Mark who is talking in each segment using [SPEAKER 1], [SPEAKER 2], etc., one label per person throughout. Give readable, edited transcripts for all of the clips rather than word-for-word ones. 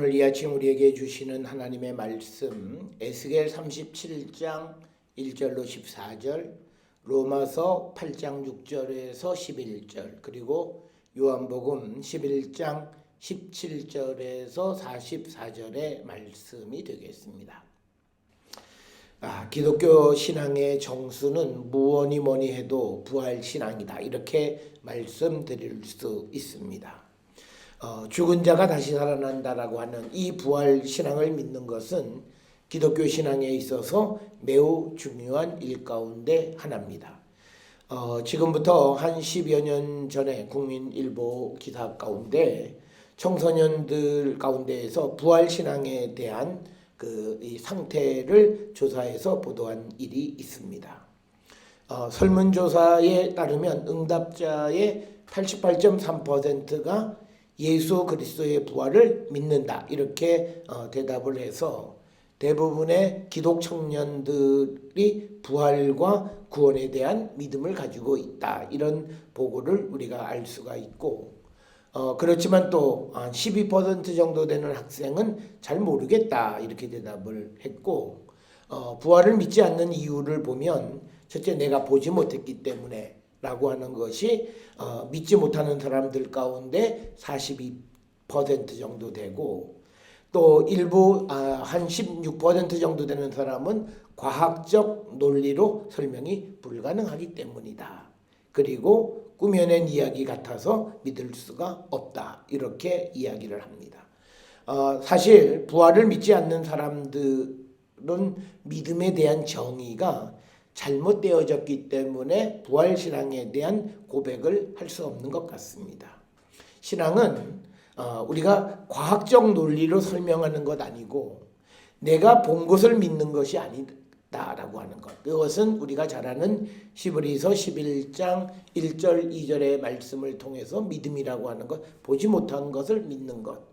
[SPEAKER 1] 오늘 이 아침 우리에게 주시는 하나님의 말씀 에스겔 37장 1절로 14절, 로마서 8장 6절에서 11절, 그리고 요한복음 11장 17절에서 44절의 말씀이 되겠습니다. 기독교 신앙의 정수는 무엇이 뭐니 해도 부활신앙이다, 이렇게 말씀드릴 수 있습니다. 죽은 자가 다시 살아난다라고 하는 이 부활신앙을 믿는 것은 기독교 신앙에 있어서 매우 중요한 일 가운데 하나입니다. 지금부터 한 10여 년 전에 국민일보 기사 가운데 청소년들 가운데에서 부활신앙에 대한 이 상태를 조사해서 보도한 일이 있습니다. 설문조사에 따르면 응답자의 88.3%가 예수 그리스도의 부활을 믿는다, 이렇게 대답을 해서 대부분의 기독 청년들이 부활과 구원에 대한 믿음을 가지고 있다, 이런 보고를 우리가 알 수가 있고, 그렇지만 또 12% 정도 되는 학생은 잘 모르겠다, 이렇게 대답을 했고, 부활을 믿지 않는 이유를 보면 첫째, 내가 보지 못했기 때문에 라고 하는 것이 믿지 못하는 사람들 가운데 42% 정도 되고, 또 일부 한 16% 정도 되는 사람은 과학적 논리로 설명이 불가능하기 때문이다. 그리고 꾸며낸 이야기 같아서 믿을 수가 없다, 이렇게 이야기를 합니다. 사실 부활을 믿지 않는 사람들은 믿음에 대한 정의가 잘못되어졌기 때문에 부활신앙에 대한 고백을 할 수 없는 것 같습니다. 신앙은 우리가 과학적 논리로 설명하는 것 아니고 내가 본 것을 믿는 것이 아니다라고 하는 것. 그것은 우리가 잘 아는 히브리서 11장 1절 2절의 말씀을 통해서 믿음이라고 하는 것, 보지 못한 것을 믿는 것.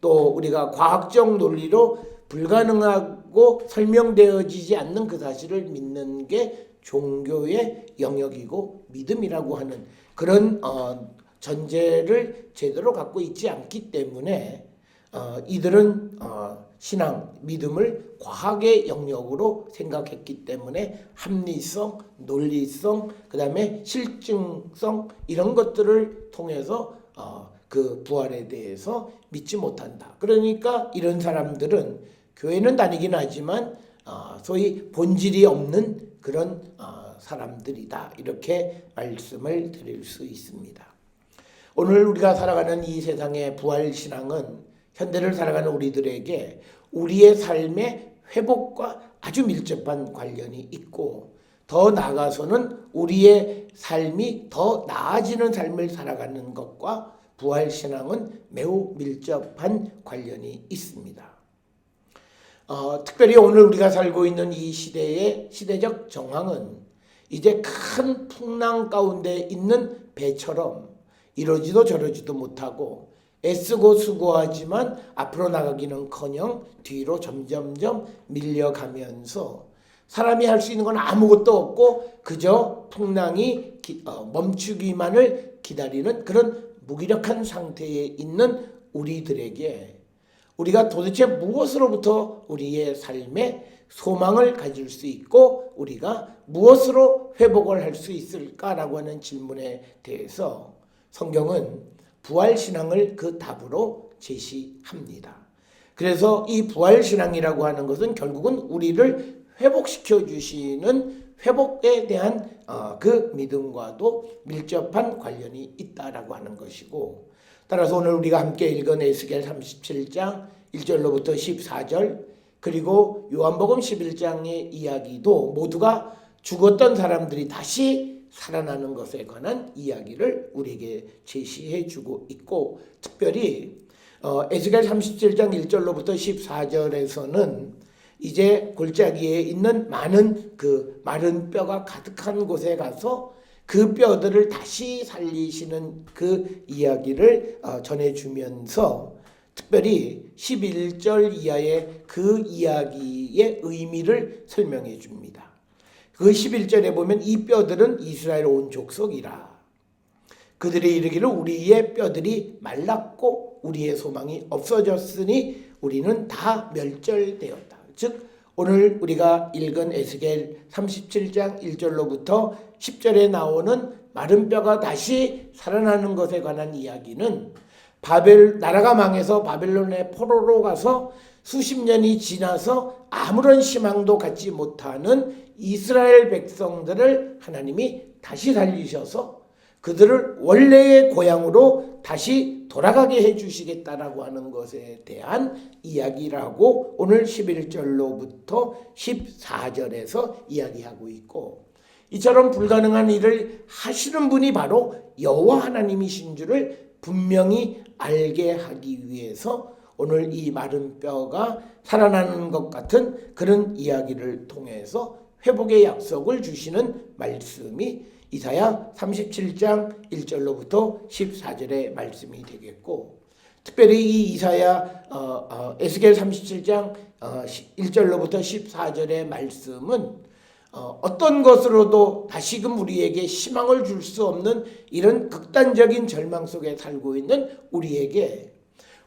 [SPEAKER 1] 또 우리가 과학적 논리로 불가능하고 설명되어지지 않는 그 사실을 믿는 게 종교의 영역이고 믿음이라고 하는 그런 전제를 제대로 갖고 있지 않기 때문에 이들은 신앙, 믿음을 과학의 영역으로 생각했기 때문에 합리성, 논리성, 그 다음에 실증성, 이런 것들을 통해서 그 부활에 대해서 믿지 못한다. 그러니까 이런 사람들은 교회는 다니긴 하지만 소위 본질이 없는 그런 사람들이다, 이렇게 말씀을 드릴 수 있습니다. 오늘 우리가 살아가는 이 세상의 부활신앙은 현대를 살아가는 우리들에게 우리의 삶의 회복과 아주 밀접한 관련이 있고, 더 나아가서는 우리의 삶이 더 나아지는 삶을 살아가는 것과 부활신앙은 매우 밀접한 관련이 있습니다. 특별히 오늘 우리가 살고 있는 이 시대의 시대적 정황은 이제 큰 풍랑 가운데 있는 배처럼 이러지도 저러지도 못하고 애쓰고 수고하지만 앞으로 나가기는커녕 뒤로 점점점 밀려가면서 사람이 할 수 있는 건 아무것도 없고 그저 풍랑이 멈추기만을 기다리는 그런 무기력한 상태에 있는 우리들에게 우리가 도대체 무엇으로부터 우리의 삶에 소망을 가질 수 있고 우리가 무엇으로 회복을 할 수 있을까라고 하는 질문에 대해서 성경은 부활신앙을 그 답으로 제시합니다. 그래서 이 부활신앙이라고 하는 것은 결국은 우리를 회복시켜 주시는 회복에 대한 그 믿음과도 밀접한 관련이 있다라고 하는 것이고, 따라서 오늘 우리가 함께 읽은 에스겔 37장 1절로부터 14절, 그리고 요한복음 11장의 이야기도 모두가 죽었던 사람들이 다시 살아나는 것에 관한 이야기를 우리에게 제시해 주고 있고, 특별히 에스겔 37장 1절로부터 14절에서는 이제 골짜기에 있는 많은 그 마른 뼈가 가득한 곳에 가서 그 뼈들을 다시 살리시는 그 이야기를 전해주면서 특별히 11절 이하의 그 이야기의 의미를 설명해 줍니다. 그 11절에 보면 이 뼈들은 이스라엘 온 족속이라. 그들이 이르기를 우리의 뼈들이 말랐고 우리의 소망이 없어졌으니 우리는 다 멸절되었다. 즉 오늘 우리가 읽은 에스겔 37장 1절로부터 10절에 나오는 마른 뼈가 다시 살아나는 것에 관한 이야기는 나라가 망해서 바벨론의 포로로 가서 수십 년이 지나서 아무런 희망도 갖지 못하는 이스라엘 백성들을 하나님이 다시 살리셔서 그들을 원래의 고향으로 다시 돌아가게 해주시겠다라고 하는 것에 대한 이야기라고 오늘 11절로부터 14절에서 이야기하고 있고, 이처럼 불가능한 일을 하시는 분이 바로 여호와 하나님이신 줄을 분명히 알게 하기 위해서 오늘 이 마른 뼈가 살아나는 것 같은 그런 이야기를 통해서 회복의 약속을 주시는 말씀이 이사야 37장 1절로부터 14절의 말씀이 되겠고, 특별히 이 이사야 에스겔 37장 1절로부터 14절의 말씀은 어떤 것으로도 다시금 우리에게 희망을 줄 수 없는 이런 극단적인 절망 속에 살고 있는 우리에게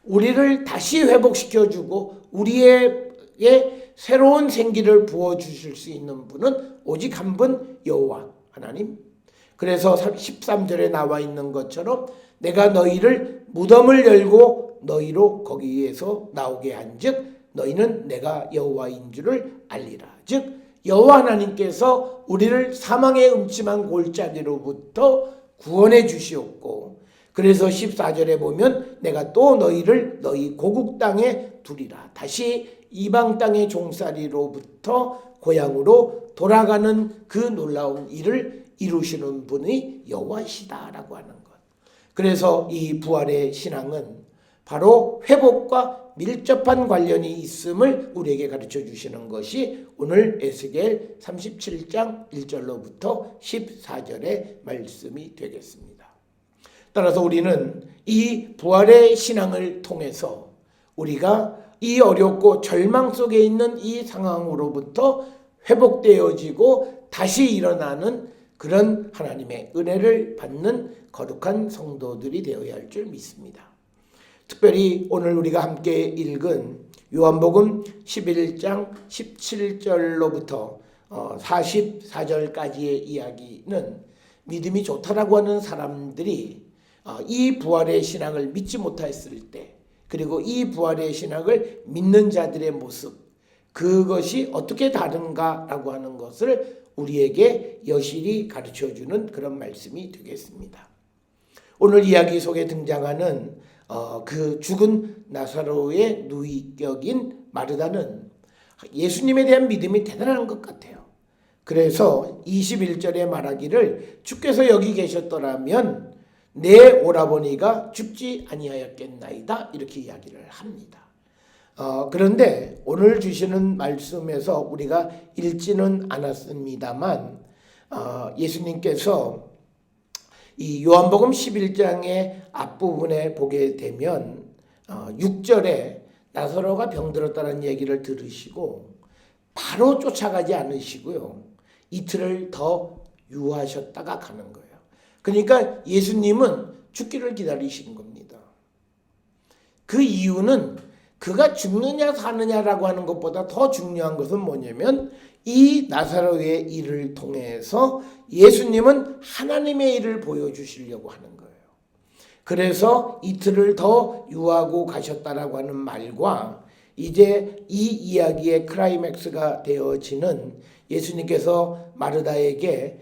[SPEAKER 1] 우리를 다시 회복시켜주고 우리에게 새로운 생기를 부어주실 수 있는 분은 오직 한 분, 여호와 하나님. 그래서 13절에 나와 있는 것처럼 내가 너희를 무덤을 열고 너희로 거기에서 나오게 한즉 너희는 내가 여호와인 줄을 알리라. 즉 여호와 하나님께서 우리를 사망의 음침한 골짜기로부터 구원해 주시었고, 그래서 14절에 보면 내가 또 너희를 너희 고국 땅에 두리라. 다시 이방 땅의 종살이로부터 고향으로 돌아가는 그 놀라운 일을 이루시는 분이 여호와시다라고 하는 것. 그래서 이 부활의 신앙은 바로 회복과 밀접한 관련이 있음을 우리에게 가르쳐 주시는 것이 오늘 에스겔 37장 1절로부터 14절의 말씀이 되겠습니다. 따라서 우리는 이 부활의 신앙을 통해서 우리가 이 어렵고 절망 속에 있는 이 상황으로부터 회복되어지고 다시 일어나는 그런 하나님의 은혜를 받는 거룩한 성도들이 되어야 할 줄 믿습니다. 특별히 오늘 우리가 함께 읽은 요한복음 11장 17절로부터 44절까지의 이야기는 믿음이 좋다라고 하는 사람들이 이 부활의 신앙을 믿지 못했을 때, 그리고 이 부활의 신앙을 믿는 자들의 모습, 그것이 어떻게 다른가라고 하는 것을 우리에게 여실히 가르쳐주는 그런 말씀이 되겠습니다. 오늘 이야기 속에 등장하는 그 죽은 나사로의 누이격인 마르다는 예수님에 대한 믿음이 대단한 것 같아요. 그래서 21절에 말하기를 주께서 여기 계셨더라면 내 오라버니가 죽지 아니하였겠나이다, 이렇게 이야기를 합니다. 그런데 오늘 주시는 말씀에서 우리가 읽지는 않았습니다만 예수님께서 이 요한복음 11장의 앞부분에 보게 되면 6절에 나사로가 병들었다는 얘기를 들으시고 바로 쫓아가지 않으시고요, 이틀을 더 유하셨다가 가는 거예요. 그러니까 예수님은 죽기를 기다리신 겁니다. 그 이유는 그가 죽느냐 사느냐라고 하는 것보다 더 중요한 것은 뭐냐면 이 나사로의 일을 통해서 예수님은 하나님의 일을 보여주시려고 하는 거예요. 그래서 이틀을 더 유하고 가셨다라고 하는 말과 이제 이 이야기의 클라이맥스가 되어지는 예수님께서 마르다에게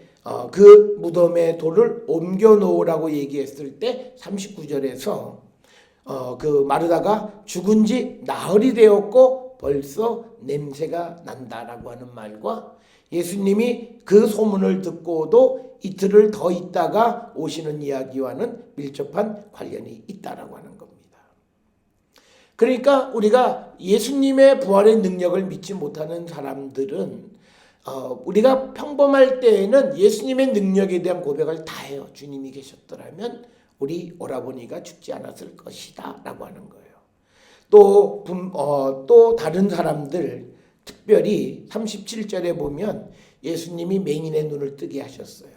[SPEAKER 1] 그 무덤의 돌을 옮겨 놓으라고 얘기했을 때 39절에서 그 마르다가 죽은 지 나흘이 되었고 벌써 냄새가 난다라고 하는 말과 예수님이 그 소문을 듣고도 이틀을 더 있다가 오시는 이야기와는 밀접한 관련이 있다라고 하는 겁니다. 그러니까 우리가 예수님의 부활의 능력을 믿지 못하는 사람들은 우리가 평범할 때에는 예수님의 능력에 대한 고백을 다 해요. 주님이 계셨더라면 우리 오라버니가 죽지 않았을 것이다 라고 하는 거예요. 또 다른 사람들, 특별히 37절에 보면 예수님이 맹인의 눈을 뜨게 하셨어요.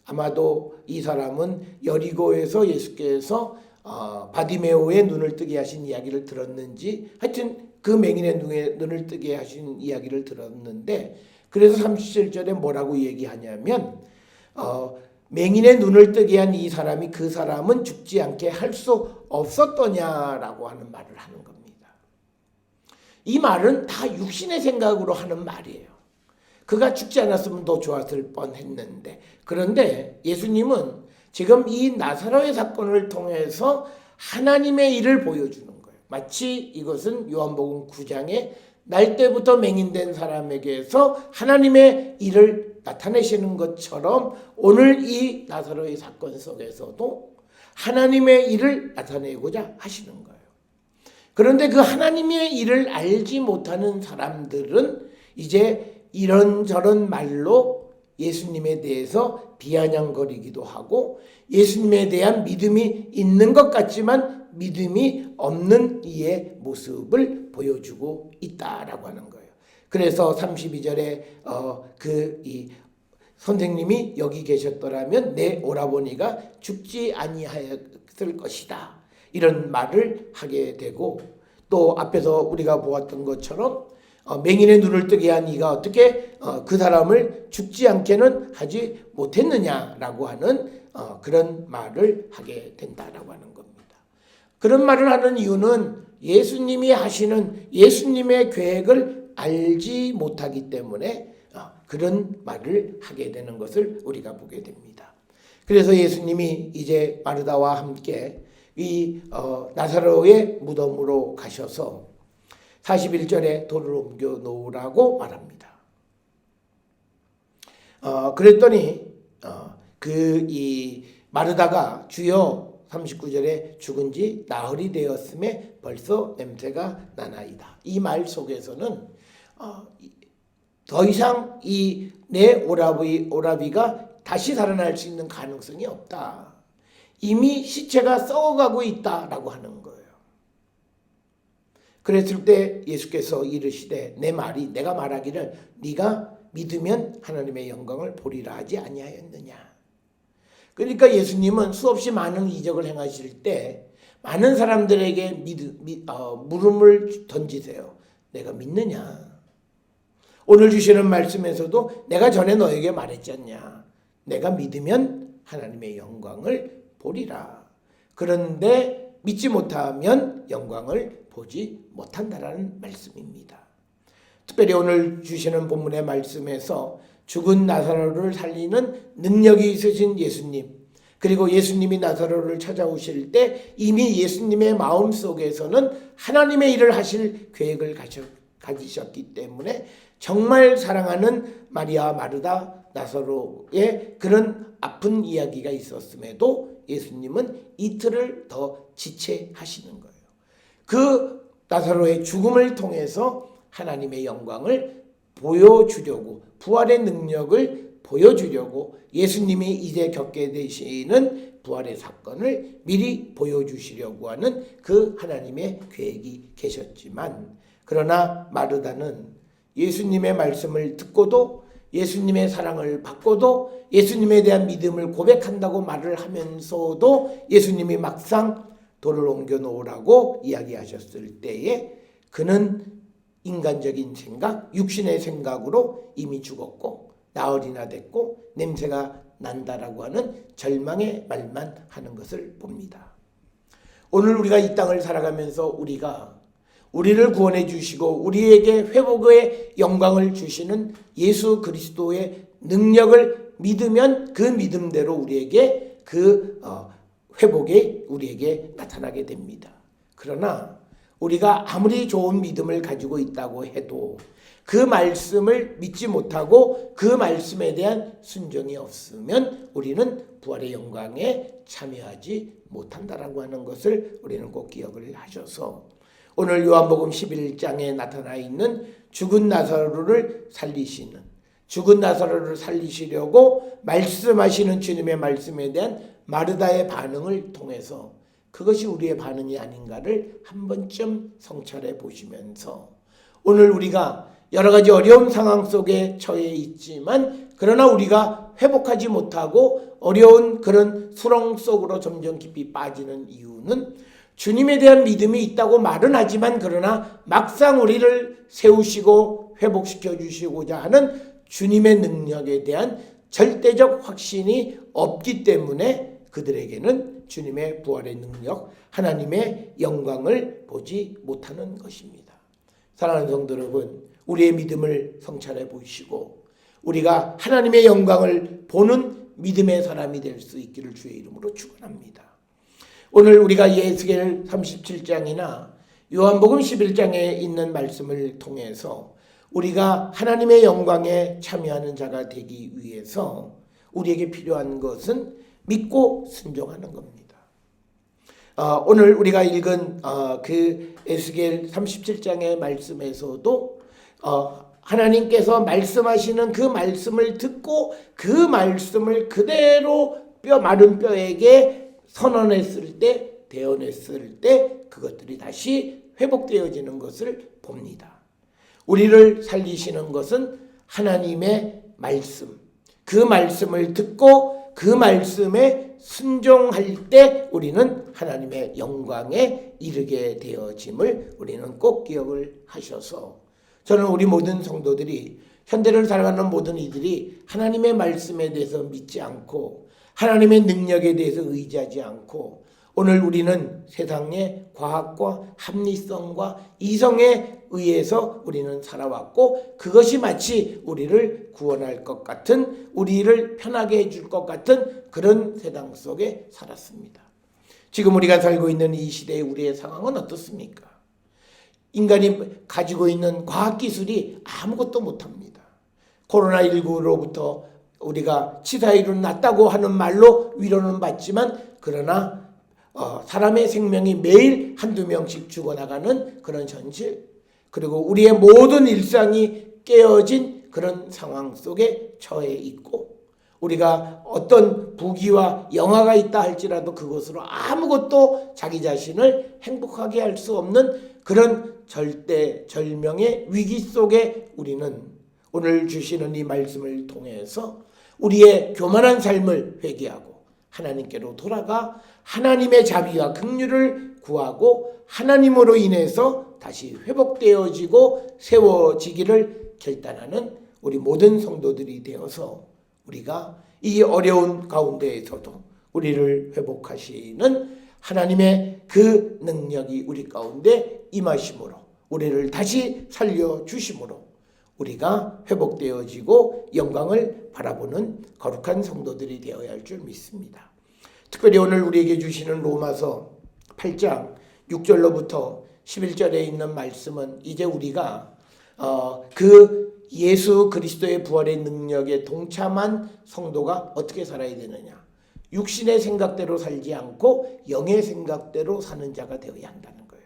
[SPEAKER 1] 아마도 이 사람은 여리고에서 예수께서 바디메오의 눈을 뜨게 하신 이야기를 들었는지 하여튼 그 맹인의 눈을 뜨게 하신 이야기를 들었는데 그래서 37절에 뭐라고 얘기하냐면 맹인의 눈을 뜨게 한 이 사람이 그 사람은 죽지 않게 할 수 없었더냐라고 하는 말을 하는 겁니다. 이 말은 다 육신의 생각으로 하는 말이에요. 그가 죽지 않았으면 더 좋았을 뻔했는데 그런데 예수님은 지금 이 나사로의 사건을 통해서 하나님의 일을 보여주는 거예요. 마치 이것은 요한복음 9장에 날 때부터 맹인된 사람에게서 하나님의 일을 나타내시는 것처럼 오늘 이 나사로의 사건 속에서도 하나님의 일을 나타내고자 하시는 거예요. 그런데 그 하나님의 일을 알지 못하는 사람들은 이제 이런저런 말로 예수님에 대해서 비아냥거리기도 하고 예수님에 대한 믿음이 있는 것 같지만 믿음이 없는 이의 모습을 보여주고 있다라고 하는 거예요. 그래서 32절에 이 선생님이 여기 계셨더라면 내 오라버니가 죽지 아니하였을 것이다. 이런 말을 하게 되고 또 앞에서 우리가 보았던 것처럼 맹인의 눈을 뜨게 한 이가 어떻게 그 사람을 죽지 않게는 하지 못했느냐라고 하는 그런 말을 하게 된다라고 하는 겁니다. 그런 말을 하는 이유는 예수님이 하시는 예수님의 계획을 알지 못하기 때문에 그런 말을 하게 되는 것을 우리가 보게 됩니다. 그래서 예수님이 이제 마르다와 함께 이 나사로의 무덤으로 가셔서 41절에 돌을 옮겨 놓으라고 말합니다. 그랬더니 이 마르다가 주여 39절에 죽은 지 나흘이 되었음에 벌써 냄새가 나나이다. 이 말 속에서는 더 이상 이 내 오라비가 다시 살아날 수 있는 가능성이 없다. 이미 시체가 썩어가고 있다라고 하는 거예요. 그랬을 때 예수께서 이르시되 내가 말하기를 네가 믿으면 하나님의 영광을 보리라 하지 아니하였느냐. 그러니까 예수님은 수없이 많은 이적을 행하실 때 많은 사람들에게 물음을 던지세요. 내가 믿느냐? 오늘 주시는 말씀에서도 내가 전에 너에게 말했지 않냐. 내가 믿으면 하나님의 영광을 보리라. 그런데 믿지 못하면 영광을 보지 못한다라는 말씀입니다. 특별히 오늘 주시는 본문의 말씀에서 죽은 나사로를 살리는 능력이 있으신 예수님, 그리고 예수님이 나사로를 찾아오실 때 이미 예수님의 마음속에서는 하나님의 일을 하실 계획을 가지셨기 때문에 정말 사랑하는 마리아, 마르다, 나사로의 그런 아픈 이야기가 있었음에도 예수님은 이틀을 더 지체하시는 거예요. 그 나사로의 죽음을 통해서 하나님의 영광을 보여주려고, 부활의 능력을 보여주려고 예수님이 이제 겪게 되시는 부활의 사건을 미리 보여주시려고 하는 그 하나님의 계획이 계셨지만, 그러나 마르다는 예수님의 말씀을 듣고도 예수님의 사랑을 받고도 예수님에 대한 믿음을 고백한다고 말을 하면서도 예수님이 막상 돌을 옮겨 놓으라고 이야기하셨을 때에 그는 인간적인 생각, 육신의 생각으로 이미 죽었고 나흘이나 됐고 냄새가 난다라고 하는 절망의 말만 하는 것을 봅니다. 오늘 우리가 이 땅을 살아가면서 우리를 구원해 주시고 우리에게 회복의 영광을 주시는 예수 그리스도의 능력을 믿으면 그 믿음대로 우리에게 그 회복이 우리에게 나타나게 됩니다. 그러나 우리가 아무리 좋은 믿음을 가지고 있다고 해도 그 말씀을 믿지 못하고 그 말씀에 대한 순종이 없으면 우리는 부활의 영광에 참여하지 못한다라고 하는 것을 우리는 꼭 기억을 하셔서 오늘 요한복음 11장에 나타나 있는 죽은 나사로를 살리시려고 말씀하시는 주님의 말씀에 대한 마르다의 반응을 통해서 그것이 우리의 반응이 아닌가를 한 번쯤 성찰해 보시면서 오늘 우리가 여러 가지 어려운 상황 속에 처해 있지만 그러나 우리가 회복하지 못하고 어려운 그런 수렁 속으로 점점 깊이 빠지는 이유는 주님에 대한 믿음이 있다고 말은 하지만 그러나 막상 우리를 세우시고 회복시켜 주시고자 하는 주님의 능력에 대한 절대적 확신이 없기 때문에 그들에게는 주님의 부활의 능력, 하나님의 영광을 보지 못하는 것입니다. 사랑하는 성도 여러분, 우리의 믿음을 성찰해 보시고 우리가 하나님의 영광을 보는 믿음의 사람이 될 수 있기를 주의 이름으로 축원합니다. 오늘 우리가 예스겔 37장이나 요한복음 11장에 있는 말씀을 통해서 우리가 하나님의 영광에 참여하는 자가 되기 위해서 우리에게 필요한 것은 믿고 순종하는 겁니다. 오늘 우리가 읽은 그 에스겔 37장의 말씀에서도 하나님께서 말씀하시는 그 말씀을 듣고 그 말씀을 그대로 마른 뼈에게 선언했을 때, 대언했을 때 그것들이 다시 회복되어지는 것을 봅니다. 우리를 살리시는 것은 하나님의 말씀, 그 말씀을 듣고 그 말씀에 순종할 때 우리는 하나님의 영광에 이르게 되어짐을 우리는 꼭 기억을 하셔서, 저는 우리 모든 성도들이, 현대를 살아가는 모든 이들이 하나님의 말씀에 대해서 믿지 않고 하나님의 능력에 대해서 의지하지 않고 오늘 우리는 세상의 과학과 합리성과 이성에 의해서 우리는 살아왔고 그것이 마치 우리를 구원할 것 같은, 우리를 편하게 해줄 것 같은 그런 세상 속에 살았습니다. 지금 우리가 살고 있는 이 시대의 우리의 상황은 어떻습니까? 인간이 가지고 있는 과학기술이 아무것도 못합니다. 코로나19로부터 우리가 치사율은 낮다고 하는 말로 위로는 받지만 그러나 사람의 생명이 매일 한두 명씩 죽어나가는 그런 현실, 그리고 우리의 모든 일상이 깨어진 그런 상황 속에 처해 있고 우리가 어떤 부귀와 영화가 있다 할지라도 그것으로 아무것도 자기 자신을 행복하게 할 수 없는 그런 절대절명의 위기 속에 우리는 오늘 주시는 이 말씀을 통해서 우리의 교만한 삶을 회개하고 하나님께로 돌아가 하나님의 자비와 긍휼을 구하고 하나님으로 인해서 다시 회복되어지고 세워지기를 결단하는 우리 모든 성도들이 되어서 우리가 이 어려운 가운데에서도 우리를 회복하시는 하나님의 그 능력이 우리 가운데 임하심으로 우리를 다시 살려주심으로 우리가 회복되어지고 영광을 바라보는 거룩한 성도들이 되어야 할 줄 믿습니다. 특별히 오늘 우리에게 주시는 로마서 8장 6절로부터 11절에 있는 말씀은 이제 우리가 그 예수 그리스도의 부활의 능력에 동참한 성도가 어떻게 살아야 되느냐, 육신의 생각대로 살지 않고 영의 생각대로 사는 자가 되어야 한다는 거예요.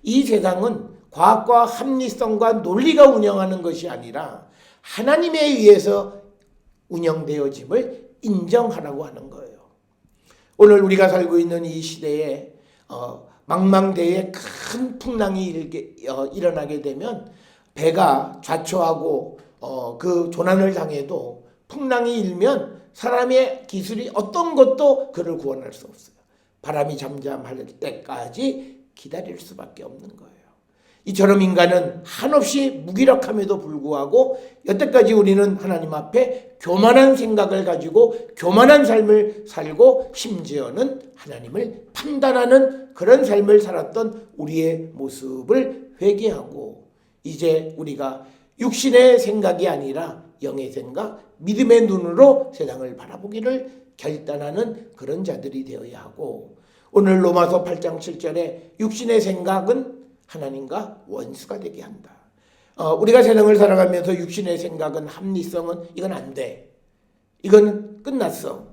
[SPEAKER 1] 이 세상은 과학과 합리성과 논리가 운영하는 것이 아니라 하나님에 의해서 운영되어짐을 인정하라고 하는 거예요. 오늘 우리가 살고 있는 이 시대에 망망대해에 큰 풍랑이 일어나게 되면 배가 좌초하고 그 조난을 당해도 풍랑이 일면 사람의 기술이 어떤 것도 그를 구원할 수 없어요. 바람이 잠잠할 때까지 기다릴 수밖에 없는 거예요. 이처럼 인간은 한없이 무기력함에도 불구하고 여태까지 우리는 하나님 앞에 교만한 생각을 가지고 교만한 삶을 살고 심지어는 하나님을 판단하는 그런 삶을 살았던 우리의 모습을 회개하고 이제 우리가 육신의 생각이 아니라 영의 생각, 믿음의 눈으로 세상을 바라보기를 결단하는 그런 자들이 되어야 하고, 오늘 로마서 8장 7절에 육신의 생각은 하나님과 원수가 되게 한다. 우리가 세상을 살아가면서 육신의 생각은, 합리성은 이건 안 돼, 이건 끝났어,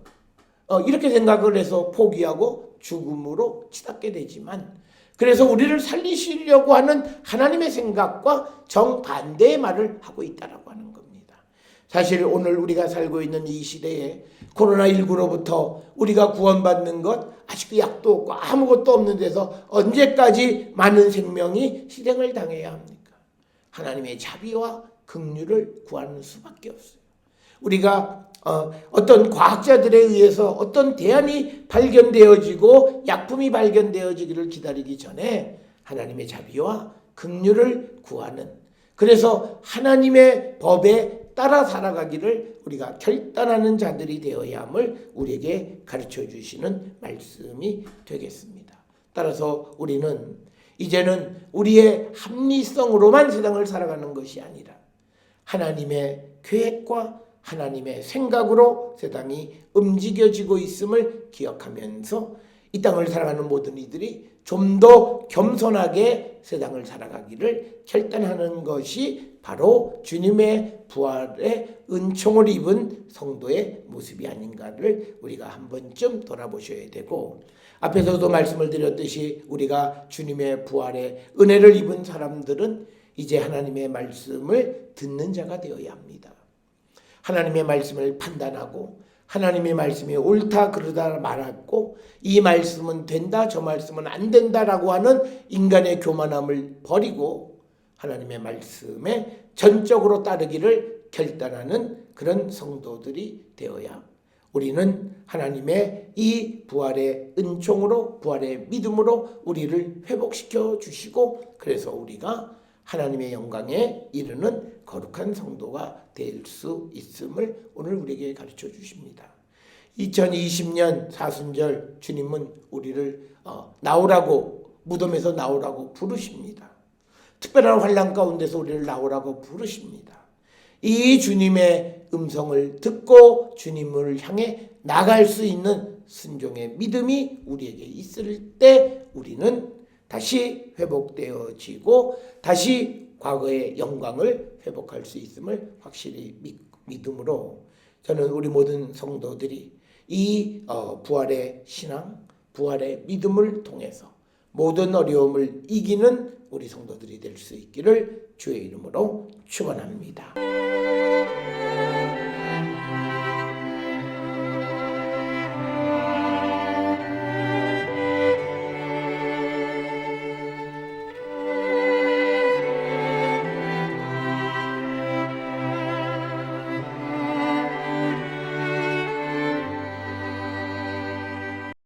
[SPEAKER 1] 이렇게 생각을 해서 포기하고 죽음으로 치닫게 되지만, 그래서 우리를 살리시려고 하는 하나님의 생각과 정반대의 말을 하고 있다라고 하는 겁니다. 사실 오늘 우리가 살고 있는 이 시대에 코로나19로부터 우리가 구원받는 것 아직도 약도 없고 아무것도 없는 데서 언제까지 많은 생명이 희생을 당해야 합니까? 하나님의 자비와 긍휼을 구하는 수밖에 없어요. 우리가 어떤 과학자들에 의해서 어떤 대안이 발견되어지고 약품이 발견되어지기를 기다리기 전에 하나님의 자비와 긍휼을 구하는, 그래서 하나님의 법에 따라 살아가기를 우리가 결단하는 자들이 되어야 함을 우리에게 가르쳐 주시는 말씀이 되겠습니다. 따라서 우리는 이제는 우리의 합리성으로만 세상을 살아가는 것이 아니라 하나님의 계획과 하나님의 생각으로 세상이 움직여지고 있음을 기억하면서 이 땅을 살아가는 모든 이들이 좀 더 겸손하게 세상을 살아가기를 결단하는 것이 바로 주님의 부활의 은총을 입은 성도의 모습이 아닌가를 우리가 한 번쯤 돌아보셔야 되고, 앞에서도 말씀을 드렸듯이 우리가 주님의 부활의 은혜를 입은 사람들은 이제 하나님의 말씀을 듣는 자가 되어야 합니다. 하나님의 말씀을 판단하고 하나님의 말씀이 옳다 그르다 말하고 이 말씀은 된다 저 말씀은 안 된다라고 하는 인간의 교만함을 버리고 하나님의 말씀에 전적으로 따르기를 결단하는 그런 성도들이 되어야 우리는 하나님의 이 부활의 은총으로 부활의 믿음으로 우리를 회복시켜 주시고, 그래서 우리가 하나님의 영광에 이르는 거룩한 성도가 될 수 있음을 오늘 우리에게 가르쳐 주십니다. 2020년 사순절 주님은 우리를 나오라고, 무덤에서 나오라고 부르십니다. 특별한 환난 가운데서 우리를 나오라고 부르십니다. 이 주님의 음성을 듣고 주님을 향해 나갈 수 있는 순종의 믿음이 우리에게 있을 때 우리는 다시 회복되어지고 다시 과거의 영광을 회복할 수 있음을 확실히 믿음으로 저는 우리 모든 성도들이 이 부활의 신앙, 부활의 믿음을 통해서 모든 어려움을 이기는 우리 성도들이 될 수 있기를 주의 이름으로 축원합니다.